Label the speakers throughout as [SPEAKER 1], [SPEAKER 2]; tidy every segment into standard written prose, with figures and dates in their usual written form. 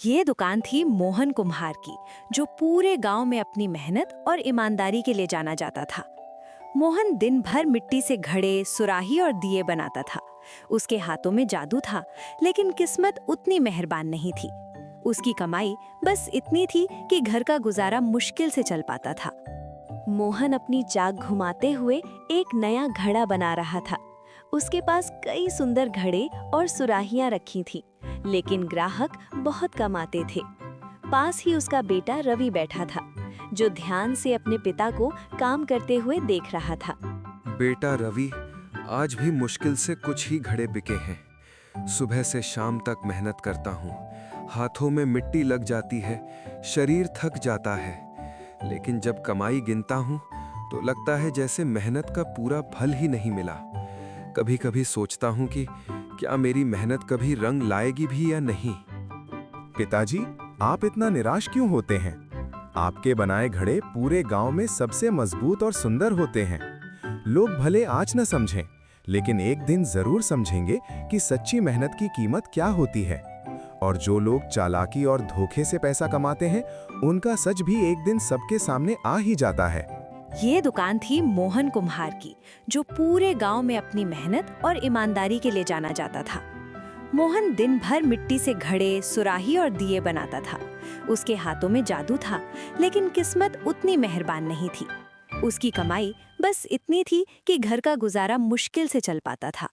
[SPEAKER 1] ये दुकान थी मोहन कुम्हार की, जो पूरे गांव में अपनी मेहनत और ईमानदारी के लिए जाना जाता था। मोहन दिन भर मिट्टी से घड़े, सुराही और दिए बनाता था। उसके हाथों में जादू था, लेकिन किस्मत उतनी मेहरबान नहीं थी। उसकी कमाई बस इतनी थी कि घर का गुजारा मुश्किल से चल पाता था। मोहन अपनी चाक घुमाते हुए एक नया घड़ा बना रहा था। उसके पास कई सुंदर घड़े और सुराहियां रखी थीं, लेकिन ग्राहक बहुत कम आते थे। पास ही उसका बेटा रवि बैठा था, जो ध्यान से अपने पिता को काम करते हुए देख रहा था।
[SPEAKER 2] बेटा रवि, आज भी मुश्किल से कुछ ही घड़े बिके हैं। सुबह से शाम तक मेहनत करता हूँ, हाथों में मिट्टी लग जाती है, शरीर थक जाता है। लेकिन जब कमाई गिनता हूँ तो लगता है जैसे मेहनत का पूरा फल ही नहीं मिला। कभी कभी सोचता हूँ कि क्या मेरी मेहनत कभी रंग लाएगी भी या नहीं।
[SPEAKER 3] पिताजी, आप इतना निराश क्यों होते हैं? आपके बनाए घड़े पूरे गांव में सबसे मजबूत और सुंदर होते हैं। लोग भले आज न समझें, लेकिन एक दिन जरूर समझेंगे कि सच्ची मेहनत की कीमत क्या होती है। और जो लोग चालाकी और धोखे से पैसा कमाते हैं, उनका सच भी एक दिन सबके सामने आ ही जाता है।
[SPEAKER 1] ये दुकान थी मोहन कुम्हार की, जो पूरे गांव में अपनी मेहनत और ईमानदारी के लिए जाना जाता था। मोहन दिन भर मिट्टी से घड़े, सुराही और दिए बनाता था। उसके हाथों में जादू था, लेकिन किस्मत उतनी मेहरबान नहीं थी। उसकी कमाई बस इतनी थी कि घर का गुजारा मुश्किल से चल पाता था।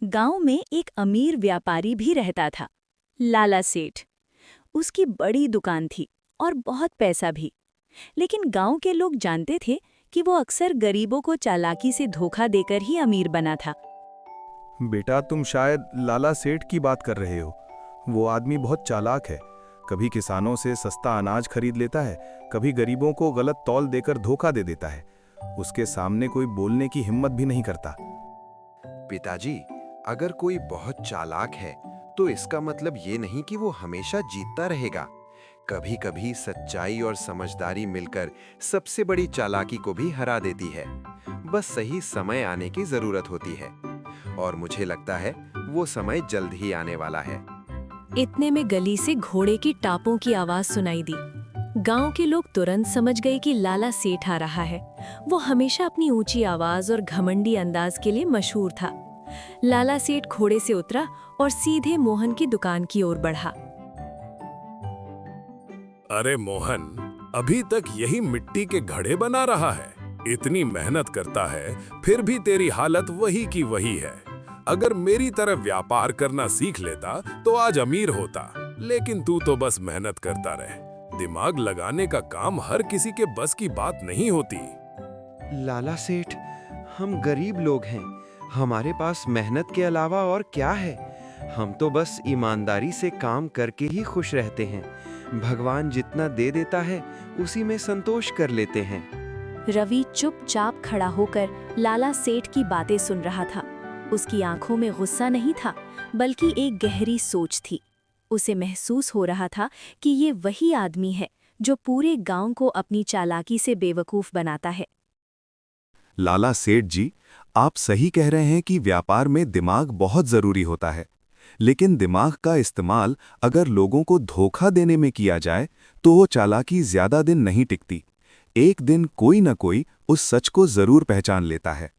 [SPEAKER 1] गांव में एक अमीर व्यापारी भी रहता था, लाला सेठ। उसकी बड़ी दुकान थी और बहुत पैसा भी, लेकिन गांव के लोग जानते थे कि वो अक्सर गरीबों को चालाकी से धोखा देकर ही अमीर बना था।
[SPEAKER 3] बेटा, तुम शायद लाला सेठ की बात कर रहे हो। वो आदमी बहुत चालाक है। कभी किसानों से सस्ता अनाज खरीद लेता है, कभी गरीबों को गलत तौल देकर धोखा दे देता है। उसके सामने कोई बोलने की हिम्मत भी नहीं करता।
[SPEAKER 2] पिताजी, अगर कोई बहुत चालाक है तो इसका मतलब ये नहीं कि वो हमेशा जीतता रहेगा। कभी कभी सच्चाई और समझदारी मिलकर सबसे बड़ी चालाकी को भी हरा देती है। बस सही समय आने की जरूरत होती है, और मुझे लगता है वो समय जल्द ही आने वाला है।
[SPEAKER 1] इतने में गली से घोड़े की टापों की आवाज सुनाई दी। गांव के लोग तुरंत समझ गए कि लाला सेठ आ रहा है। वो हमेशा अपनी ऊंची आवाज और घमंडी अंदाज के लिए मशहूर था। लाला सेठ घोड़े से उतरा और सीधे मोहन की दुकान की ओर बढ़ा।
[SPEAKER 4] अरे मोहन, अभी तक यही मिट्टी के घड़े बना रहा है। इतनी मेहनत करता है, फिर भी तेरी हालत वही की वही है। अगर मेरी तरह व्यापार करना सीख लेता तो आज अमीर होता, लेकिन तू तो बस मेहनत करता रहे। दिमाग लगाने का काम हर किसी के बस की बात नहीं होती।
[SPEAKER 2] लाला सेठ, हम गरीब लोग हैं। हमारे पास मेहनत के अलावा और क्या है? हम तो बस ईमानदारी से काम करके ही खुश रहते हैं। भगवान जितना दे देता है उसी में संतोष कर लेते हैं।
[SPEAKER 1] रवि चुपचाप खड़ा होकर लाला सेठ की बातें सुन रहा था। उसकी आंखों में गुस्सा नहीं था, बल्कि एक गहरी सोच थी। उसे महसूस हो रहा था कि ये वही आदमी है जो पूरे गांव को अपनी चालाकी से बेवकूफ बनाता है।
[SPEAKER 3] लाला सेठ जी, आप सही कह रहे हैं कि व्यापार में दिमाग बहुत जरूरी होता है, लेकिन दिमाग का इस्तेमाल अगर लोगों को धोखा देने में किया जाए तो वो चालाकी ज्यादा दिन नहीं टिकती। एक दिन कोई न कोई उस सच को जरूर पहचान लेता है।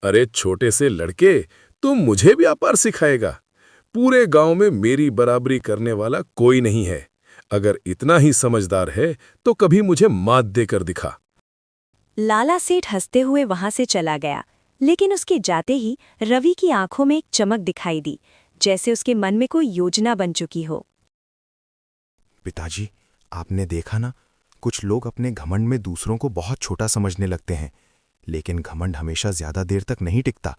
[SPEAKER 4] अरे छोटे से लड़के, तुम मुझे व्यापार सिखाएगा? पूरे गांव में मेरी बराबरी करने वाला कोई नहीं है। अगर इतना ही समझदार है तो कभी मुझे मात देकर दिखा।
[SPEAKER 1] लाला सेठ हंसते हुए वहां से चला गया, लेकिन उसके जाते ही रवि की आंखों में एक चमक दिखाई दी, जैसे उसके मन में कोई योजना बन चुकी हो।
[SPEAKER 3] पिताजी, आपने देखा ना, कुछ लोग अपने घमंड में दूसरों को बहुत छोटा समझने लगते हैं, लेकिन घमंड हमेशा ज्यादा देर तक नहीं टिकता।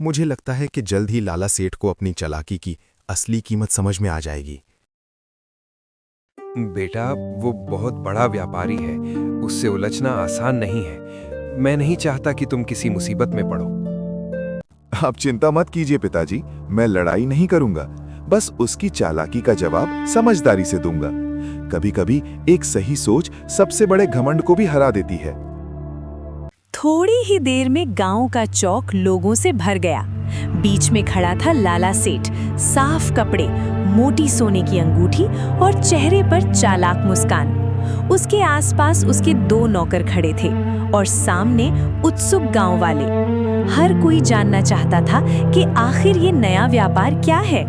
[SPEAKER 3] मुझे लगता है कि जल्द ही लाला सेठ को अपनी चालाकी की असली कीमत समझ में आ जाएगी।
[SPEAKER 2] बेटा, वो बहुत बड़ा व्यापारी है, उससे उलझना आसान नहीं है। मैं नहीं चाहता कि तुम किसी मुसीबत में पड़ो।
[SPEAKER 3] आप चिंता मत कीजिए पिताजी, मैं लड़ाई नहीं करूंगा, बस उसकी चालाकी का जवाब समझदारी से दूंगा। कभी-कभी एक सही सोच सबसे बड़े घमंड को भी हरा देती है।
[SPEAKER 1] थोड़ी ही देर में गांव का चौक लोगों से भर गया। बीच में खड़ा था लाला सेठ, साफ कपड़े, मोटी सोने की अंगूठी और चेहरे पर चालाक मुस्कान। उसके आसपास उसके 2 नौकर खड़े थे और सामने उत्सुक गांव वाले। हर कोई जानना चाहता था कि आखिर ये नया व्यापार क्या है।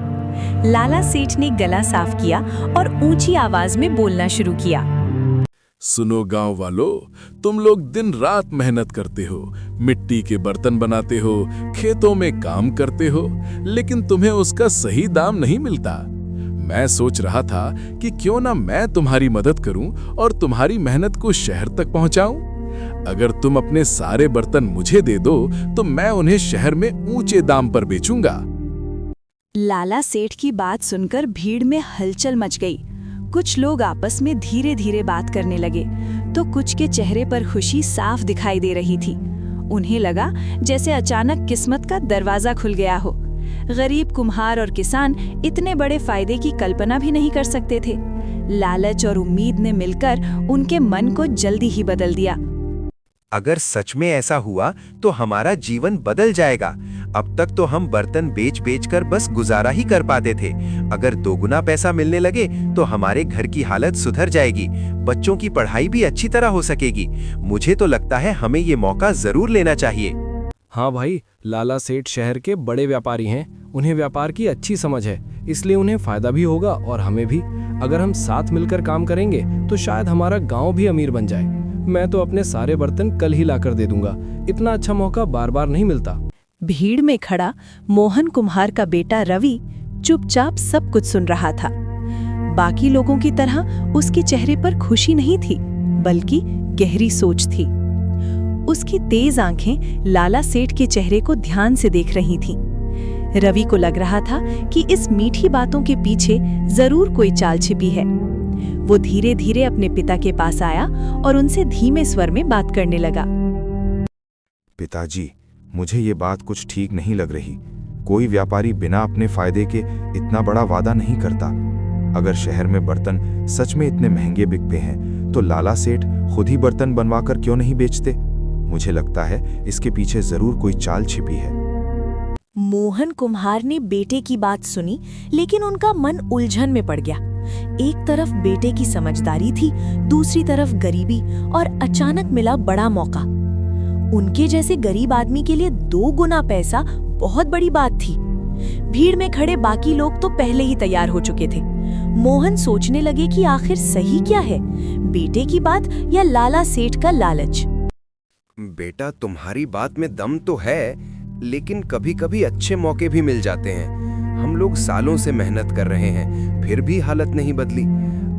[SPEAKER 1] लाला सेठ ने गला साफ किया और ऊंची आवाज में बोलना शुरू किया।
[SPEAKER 4] सुनो गांव वालों, तुम लोग दिन रात मेहनत करते हो, मिट्टी के बर्तन बनाते हो, खेतों में काम करते हो, लेकिन तुम्हें उसका सही दाम नहीं मिलता। मैं सोच रहा था कि क्यों ना मैं तुम्हारी मदद करूं और तुम्हारी मेहनत को शहर तक पहुंचाऊं। अगर तुम अपने सारे बर्तन मुझे दे दो तो मैं उन्हें शहर में ऊंचे दाम पर बेचूंगा।
[SPEAKER 1] लाला सेठ की बात सुनकर भीड़ में हलचल मच गई। कुछ लोग आपस में धीरे धीरे बात करने लगे तो कुछ के चेहरे पर खुशी साफ दिखाई दे रही थी। उन्हें लगा जैसे अचानक किस्मत का दरवाजा खुल गया हो। गरीब कुम्हार और किसान इतने बड़े फायदे की कल्पना भी नहीं कर सकते थे। लालच और उम्मीद ने मिलकर उनके मन को जल्दी ही बदल दिया।
[SPEAKER 5] अगर सच में ऐसा हुआ तो हमारा जीवन बदल जाएगा। अब तक तो हम बर्तन बेच बेच कर बस गुजारा ही कर पाते थे। अगर 2 गुना पैसा मिलने लगे तो हमारे घर की हालत सुधर जाएगी, बच्चों की पढ़ाई भी अच्छी तरह हो सकेगी। मुझे तो लगता है हमें ये मौका जरूर लेना चाहिए।
[SPEAKER 6] हाँ भाई, लाला सेठ शहर के बड़े व्यापारी हैं। उन्हें व्यापार की अच्छी समझ है, इसलिए उन्हें फायदा भी होगा और हमें भी। अगर हम साथ मिलकर काम करेंगे तो शायद हमारा गांव भी अमीर बन जाए। मैं तो अपने सारे बर्तन कल ही लाकर दे दूंगा। इतना अच्छा मौका बार बार नहीं मिलता।
[SPEAKER 1] भीड़ में खड़ा मोहन कुम्हार का बेटा रवि चुपचाप सब कुछ सुन रहा था। बाकी लोगों की तरह उसके चेहरे पर खुशी नहीं थी, बल्कि गहरी सोच थी। उसकी तेज आंखें लाला सेठ के चेहरे को ध्यान से देख रही थीं। रवि को लग रहा था कि इस मीठी बातों के पीछे जरूर कोई चाल छिपी है। वो धीरे धीरे अपने पिता के पास आया और उनसे धीमे स्वर में बात करने लगा।
[SPEAKER 3] पिताजी, मुझे ये बात कुछ ठीक नहीं लग रही। कोई व्यापारी बिना अपने फायदे के इतना बड़ा वादा नहीं करता। अगर शहर में बर्तन सच में इतने महंगे बिकते हैं तो लाला सेठ खुद ही बर्तन बनवाकर क्यों नहीं बेचते? मुझे लगता है इसके पीछे जरूर कोई चाल छिपी है।
[SPEAKER 1] मोहन कुम्हार ने बेटे की बात सुनी, लेकिन उनका मन उलझन में पड़ गया। एक तरफ बेटे की समझदारी थी, दूसरी तरफ गरीबी और अचानक मिला बड़ा मौका। उनके जैसे गरीब आदमी के लिए 2 गुना पैसा बहुत बड़ी बात थी। भीड़ में खड़े बाकी लोग तो पहले ही तैयार हो चुके थे। मोहन सोचने लगे कि आखिर सही क्या है, बेटे की बात या लाला सेठ का लालच।
[SPEAKER 5] बेटा, तुम्हारी बात में दम तो है, लेकिन कभी-कभी अच्छे मौके भी मिल जाते हैं। हम लोग सालों से मेहनत कर रहे हैं, फिर भी हालत नहीं बदली।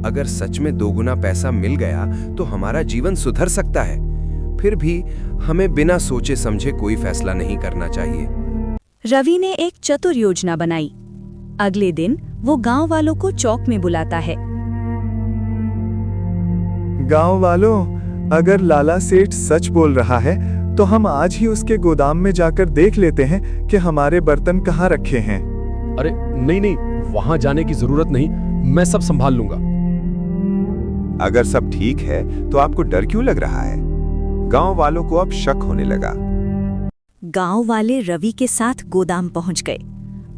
[SPEAKER 5] अगर सच में 2 गुना पैसा मिल गया तो हमारा जीवन सुधर सकता है। फिर भी हमें बिना सोचे समझे कोई फैसला नहीं करना चाहिए।
[SPEAKER 1] रवि ने एक चतुर योजना बनाई। अगले दिन वो गांव वालों को चौक में बुलाता है।
[SPEAKER 3] गांव वालों, अगर लाला सेठ सच बोल रहा है तो हम आज ही उसके गोदाम में जाकर देख लेते हैं कि हमारे बर्तन कहाँ रखे हैं।
[SPEAKER 6] अरे नहीं नहीं, वहां जाने की जरूरत नहीं, मैं सब संभाल लूंगा।
[SPEAKER 3] अगर सब ठीक है तो आपको डर क्यों लग रहा है? गांव वालों को अब शक होने लगा।
[SPEAKER 1] गांव वाले रवि के साथ गोदाम पहुंच गए।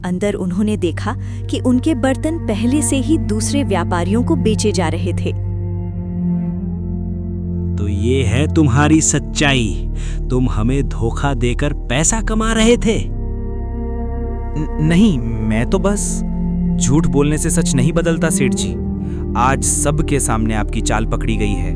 [SPEAKER 1] अंदर उन्होंने देखा कि उनके बर्तन पहले से ही दूसरे व्यापारियों को बेचे जा रहे थे।
[SPEAKER 7] तो ये है तुम्हारी सच्चाई। तुम हमें धोखा देकर पैसा कमा रहे थे।
[SPEAKER 8] नहीं, मैं तो बस झूठ बोलने से सच नहीं बदलता सेठ जी। आज सबके सामने आपकी चाल पकड़ी गई है।